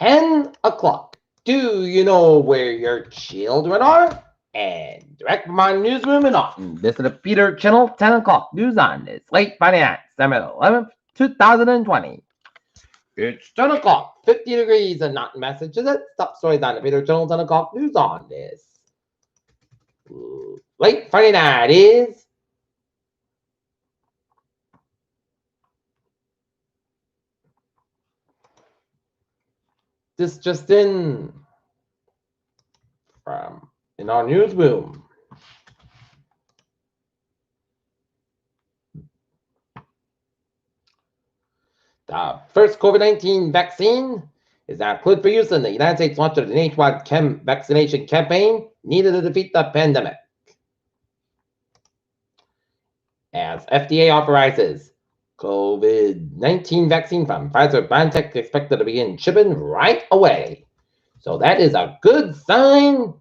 10 o'clock. Do you know where your children are? And direct from our newsroom in Austin, this is the Peter Channel 10 o'clock news on this late Friday night, December 11th, 2020. It's 10 o'clock, 50 degrees in Norton, Massachusetts. Top stories on the Peter Channel 10 o'clock news on this late Friday night is this just in from in our newsroom. The first COVID-19 vaccine is now cleared for use in the United States. Launched a nationwide vaccination campaign needed to defeat the pandemic. As FDA authorizes COVID-19 vaccine from Pfizer-BioNTech expected to begin shipping right away. So that is a good sign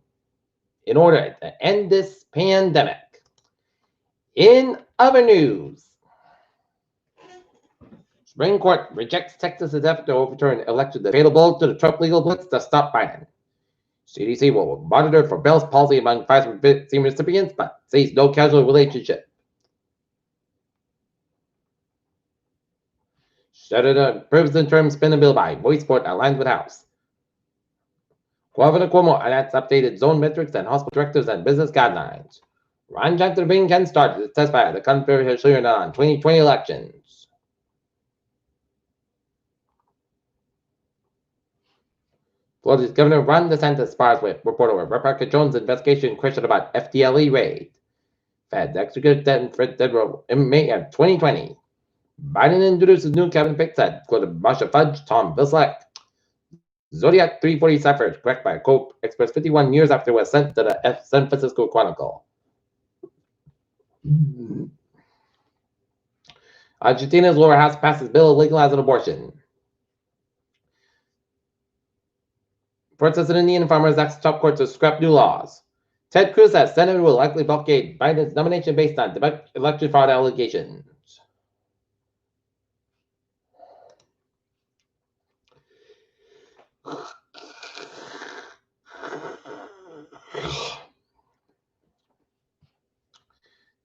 in order to end this pandemic. In other news, Supreme Court rejects Texas's effort to overturn election the fatal blow to the Trump legal blitz to stop Biden. CDC will monitor for Bell's palsy among Pfizer vaccine recipients, but sees no causal relationship. Senator approves the interim spending bill by voice vote aligned with House. Governor Cuomo announced updated zone metrics and hospital directives and business guidelines. Ron Johnson of King started to testify at the controversial hearing on 2020 elections. Florida's Governor Ron DeSantis spars with reporter Rebecca Jones' investigation question about FDLE raid. Fed executed federal in May of 2020. Biden introduces new cabinet picks that included Marsha Fudge, Tom Vilsack, Zodiac 340 ciphers, correct by Cope Express 51 years after it was sent to the San Francisco Chronicle. Argentina's lower house passes bill legalizing abortion. Protests in Indian farmers ask top court to scrap new laws. Ted Cruz says Senate will likely blockade Biden's nomination based on election fraud allegations.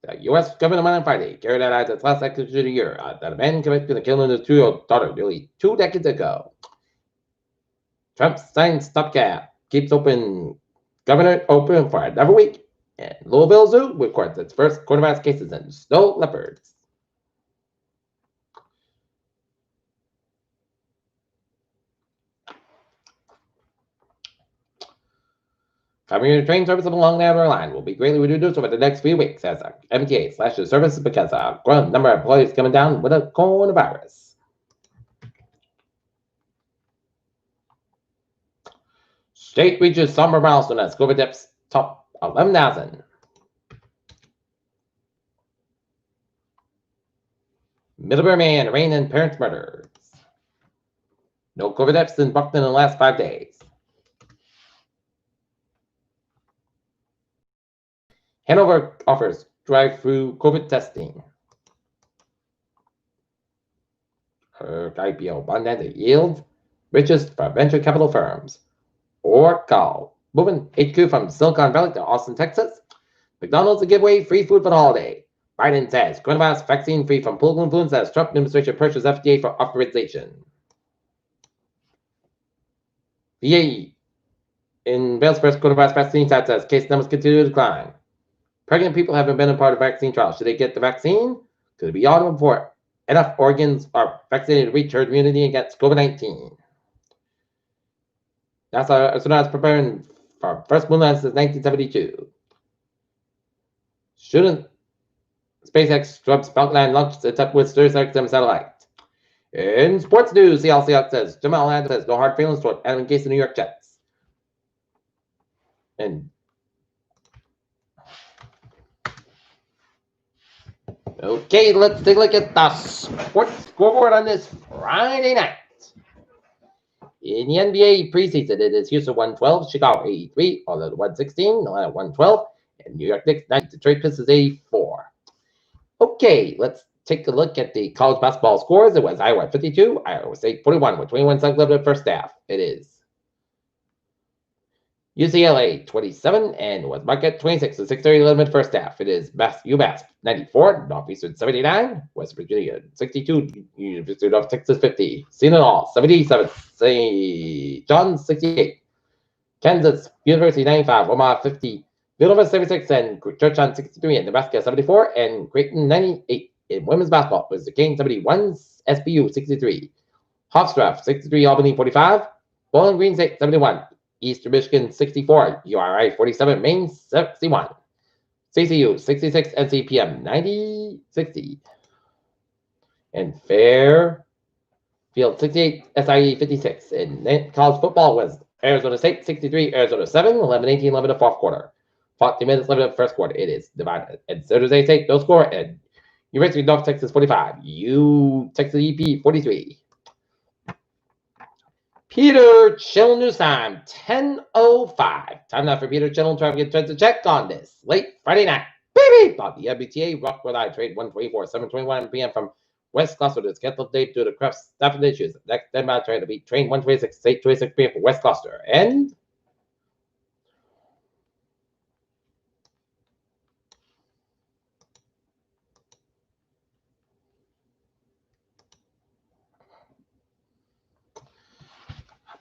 The U.S. government on Friday carried out its last execution of the year that a man convicted of the killing of his 2-year-old daughter nearly 2 decades ago. Trump's signed stopgap keeps governor open for another week, and Louisville Zoo records its first coronavirus cases in snow leopards. Commuter train service along the outer line will be greatly reduced over the next few weeks as the MTA slashes services because a growing number of employees coming down with a coronavirus. State reaches somber milestone as COVID deaths top 11,000. Middlebury man arraigned in parents' murders. No COVID deaths in Buckton in the last 5 days. Hanover offers drive-through COVID testing. Her IPO abundant yield, richest for venture capital firms. Oracle, moving HQ from Silicon Valley to Austin, Texas. McDonald's to give away free food for the holiday. Biden says coronavirus vaccine free from political influence as Trump administration pushes FDA for authorization. VA in Bell's first coronavirus vaccine site says case numbers continue to decline. Pregnant people haven't been a part of vaccine trials. Should they get the vaccine? Could it be autumn before enough organs are vaccinated to reach herd immunity against COVID-19? NASA astronauts preparing for first moon landing since 1972. Student SpaceX Trump's Falcon 9 launched its up with SiriusXM satellite. In sports news, Seattle Seahawks says Jamal Adams has no hard feelings toward Adam Gase of the New York Jets. And okay, let's take a look at the sports scoreboard on this Friday night. In the NBA preseason, it is Houston 112, Chicago 83, Orlando 116, Atlanta 112, and New York Knicks 90, Detroit Pistons 84. Okay, let's take a look at the college basketball scores. It was Iowa 52, Iowa State 41 with 21 seconds left in the first half. It is UCLA 27 and West Marquette 26. The 6:30 limit first half. It is UMass 94, Northeastern 79, West Virginia 62, University of Texas 50, Seton Hall 77, St. John's 68, Kansas University 95, Omaha 50, Villanova 76, and Georgetown 63, and Nebraska 74, and Creighton 98. In women's basketball was the King 71, SBU 63, Hofstra 63, Albany 45, Bowling Green State 71, Eastern Michigan 64, URI 47, Maine 61, CCU 66, NCPM 90, 60, and Fairfield 68, SIE 56. And college football was Arizona State 63, Arizona 7, 11-18, 11 to fourth quarter. 40 minutes left in the first quarter. It is divided. And San Jose State, no score. And University of North Texas 45, Texas EP 43. Peter Chilnusheim, 10:05. Time now for Peter Chiln to get to check on this late Friday night. Baby! On the MBTA, Rock Rhode Island trade 124, 7:21 p.m. from West Gloucester to scheduled date due to Crufts staffing issues. Next 10 mile train to be train 126, 8:26 p.m. for West Gloucester. And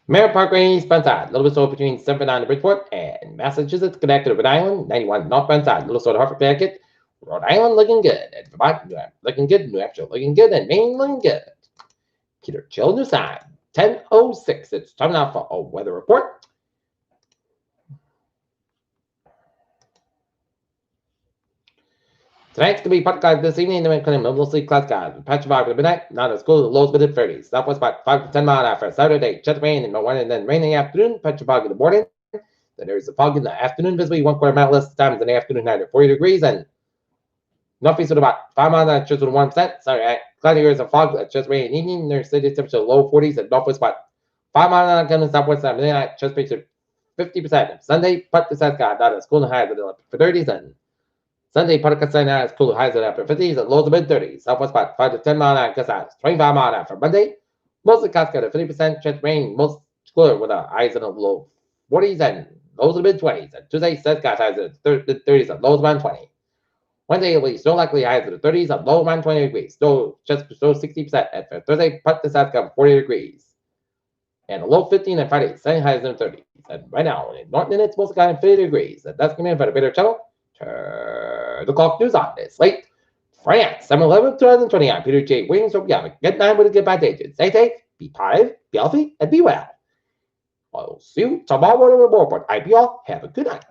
Merritt Parkway eastbound side, a little bit slow between 759 to Bridgeport and Massachusetts connected to Rhode Island, 91 northbound side, a little slow to Hartford, Connecticut, Rhode Island looking good, and Vermont looking good, New Hampshire looking good, and Maine looking good. Peter Chilnusheim, 10:06. It's time now for a weather report. Tonight's going to be part clouds this evening, then we're mostly cloud skies. Patch of at midnight, not as cool, lows mid 30s. Southwest about 5 to 10 mile an hour for Saturday. Just rain in the morning, and then rain in the afternoon. Patch of fog in the morning. Then there's a fog in the afternoon, visibly 1/4 mile less times in the afternoon night at 40 degrees. And northeast with about 5 miles an hour, just with 1%. Sorry, cloudy areas of fog, just rain in the evening. There's city temperature low 40s, and northwest about 5 miles an hour coming southwest at midnight, just picture 50%. Sunday, part the south sky, not as cool and highs at the 30s. And Sunday, part of Sunday is cool highs at upper 50s and lows of mid 30s. Southwest about 5 to 10 mile an hour, gust 25 mile an hour for Monday. Mostly clouds got a 50% chance rain, most cooler with a highs in the low 40s and lows of mid 20s. And Tuesday, says got highs at the 30s and lows around 20. Wednesday, will be snow likely highs in the 30s and low around 20 degrees. Snow just below 60%. And for Thursday, part the south got 40 degrees. And a low 15 on Friday, sunny highs in the 30s. And right now, in Norton, it's mostly got 50 degrees. And that's coming in for the Peter Channel. Turn the clock news on this late France, 7/11/2029. Peter J. Williams, hope you have a good night with a good bad day. Stay safe, be positive, be healthy, and be well. I'll see you tomorrow on the report. I be all. Have a good night.